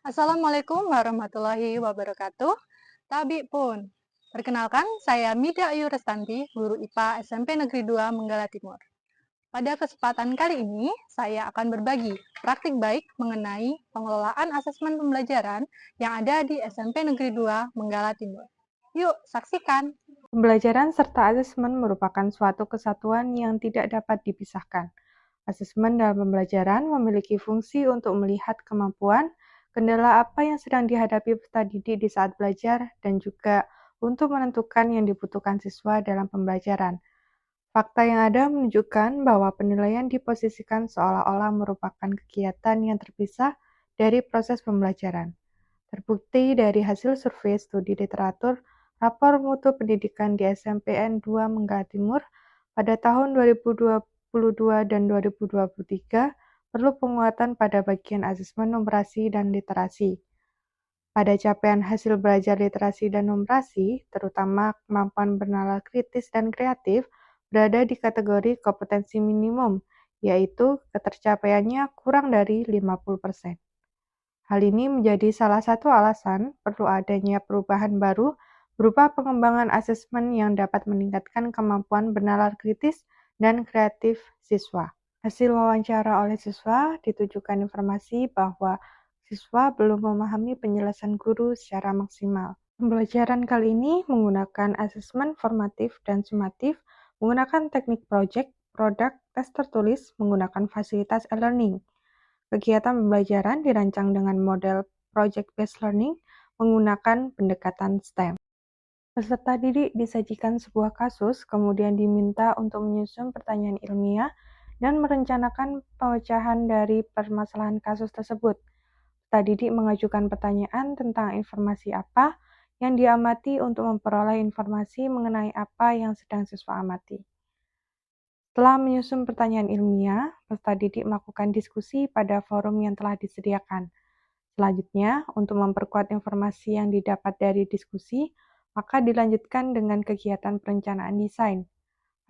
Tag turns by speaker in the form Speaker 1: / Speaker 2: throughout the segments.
Speaker 1: Assalamualaikum warahmatullahi wabarakatuh. Tabi pun. Perkenalkan, saya Mida Ayu Restanti, guru IPA SMP Negeri 2 Menggala Timur. Pada kesempatan kali ini, saya akan berbagi praktik baik mengenai pengelolaan asesmen pembelajaran yang ada di SMP Negeri 2 Menggala Timur. Yuk, saksikan!
Speaker 2: Pembelajaran serta asesmen merupakan suatu kesatuan yang tidak dapat dipisahkan. Asesmen dalam pembelajaran memiliki fungsi untuk melihat kemampuan, kendala apa yang sedang dihadapi peserta didik di saat belajar, dan juga untuk menentukan yang dibutuhkan siswa dalam pembelajaran. Fakta yang ada menunjukkan bahwa penilaian diposisikan seolah-olah merupakan kegiatan yang terpisah dari proses pembelajaran. Terbukti dari hasil survei studi literatur Rapor Mutu Pendidikan di SMPN 2 Menggala Timur pada tahun 2022 dan 2023 perlu penguatan pada bagian asesmen numerasi dan literasi. Pada capaian hasil belajar literasi dan numerasi, terutama kemampuan bernalar kritis dan kreatif, berada di kategori kompetensi minimum, yaitu ketercapaiannya kurang dari 50%. Hal ini menjadi salah satu alasan perlu adanya perubahan baru berupa pengembangan asesmen yang dapat meningkatkan kemampuan bernalar kritis dan kreatif siswa. Hasil wawancara oleh siswa ditujukan informasi bahwa siswa belum memahami penjelasan guru secara maksimal. Pembelajaran kali ini menggunakan asesmen formatif dan sumatif, menggunakan teknik project, produk, tes tertulis, menggunakan fasilitas e-learning. Kegiatan pembelajaran dirancang dengan model project-based learning menggunakan pendekatan STEM. Peserta didik disajikan sebuah kasus, kemudian diminta untuk menyusun pertanyaan ilmiah dan merencanakan pemecahan dari permasalahan kasus tersebut. Peserta didik mengajukan pertanyaan tentang informasi apa yang diamati untuk memperoleh informasi mengenai apa yang sedang siswa amati. Setelah menyusun pertanyaan ilmiah, peserta didik melakukan diskusi pada forum yang telah disediakan. Selanjutnya, untuk memperkuat informasi yang didapat dari diskusi, maka dilanjutkan dengan kegiatan perencanaan desain.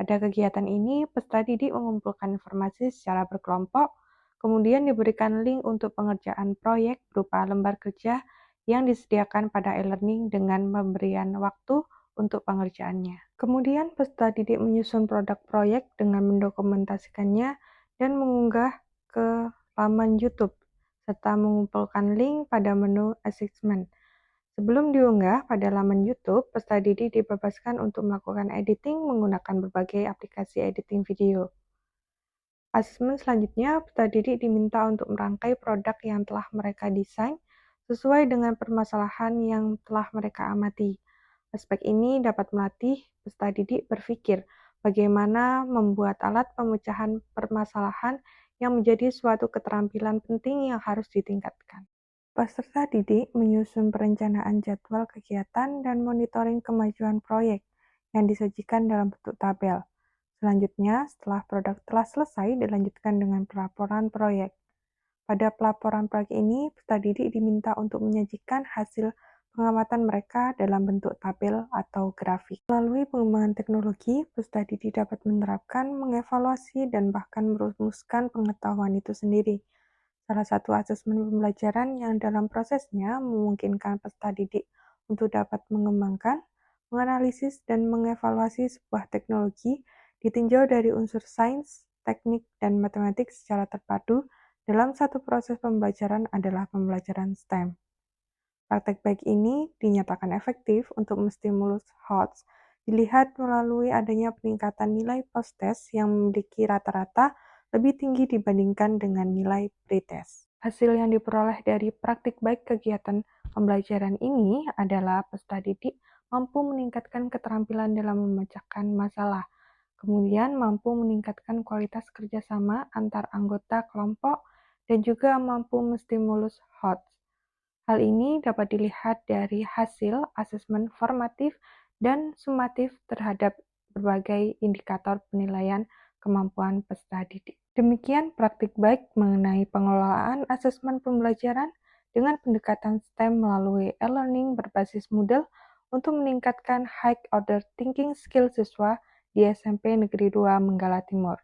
Speaker 2: Pada kegiatan ini, peserta didik mengumpulkan informasi secara berkelompok, kemudian diberikan link untuk pengerjaan proyek berupa lembar kerja yang disediakan pada e-learning dengan pemberian waktu untuk pengerjaannya. Kemudian peserta didik menyusun produk proyek dengan mendokumentasikannya dan mengunggah ke laman YouTube, serta mengumpulkan link pada menu assessment. Sebelum diunggah pada laman YouTube, peserta didik dibebaskan untuk melakukan editing menggunakan berbagai aplikasi editing video. Asesmen selanjutnya, peserta didik diminta untuk merangkai produk yang telah mereka desain sesuai dengan permasalahan yang telah mereka amati. Aspek ini dapat melatih peserta didik berpikir bagaimana membuat alat pemecahan permasalahan yang menjadi suatu keterampilan penting yang harus ditingkatkan. Peserta didik menyusun perencanaan jadwal kegiatan dan monitoring kemajuan proyek yang disajikan dalam bentuk tabel. Selanjutnya, setelah produk telah selesai, dilanjutkan dengan pelaporan proyek. Pada pelaporan proyek ini, peserta didik diminta untuk menyajikan hasil pengamatan mereka dalam bentuk tabel atau grafik. Melalui pengembangan teknologi, peserta didik dapat menerapkan, mengevaluasi, dan bahkan merumuskan pengetahuan itu sendiri. Salah satu asesmen pembelajaran yang dalam prosesnya memungkinkan peserta didik untuk dapat mengembangkan, menganalisis, dan mengevaluasi sebuah teknologi ditinjau dari unsur sains, teknik, dan matematik secara terpadu dalam satu proses pembelajaran adalah pembelajaran STEM. Praktek baik ini dinyatakan efektif untuk menstimulus HOTS, dilihat melalui adanya peningkatan nilai post-test yang memiliki rata-rata lebih tinggi dibandingkan dengan nilai pre-test. Hasil yang diperoleh dari praktik baik kegiatan pembelajaran ini adalah peserta didik mampu meningkatkan keterampilan dalam memecahkan masalah, kemudian mampu meningkatkan kualitas kerjasama antar anggota kelompok, dan juga mampu menstimulus HOTS. Hal ini dapat dilihat dari hasil asesmen formatif dan sumatif terhadap berbagai indikator penilaian kemampuan peserta didik. Demikian praktik baik mengenai pengelolaan asesmen pembelajaran dengan pendekatan STEM melalui e-learning berbasis Moodle untuk meningkatkan high order thinking skill siswa di SMP Negeri 2 Menggala Timur.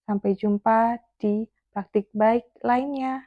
Speaker 2: Sampai jumpa di praktik baik lainnya.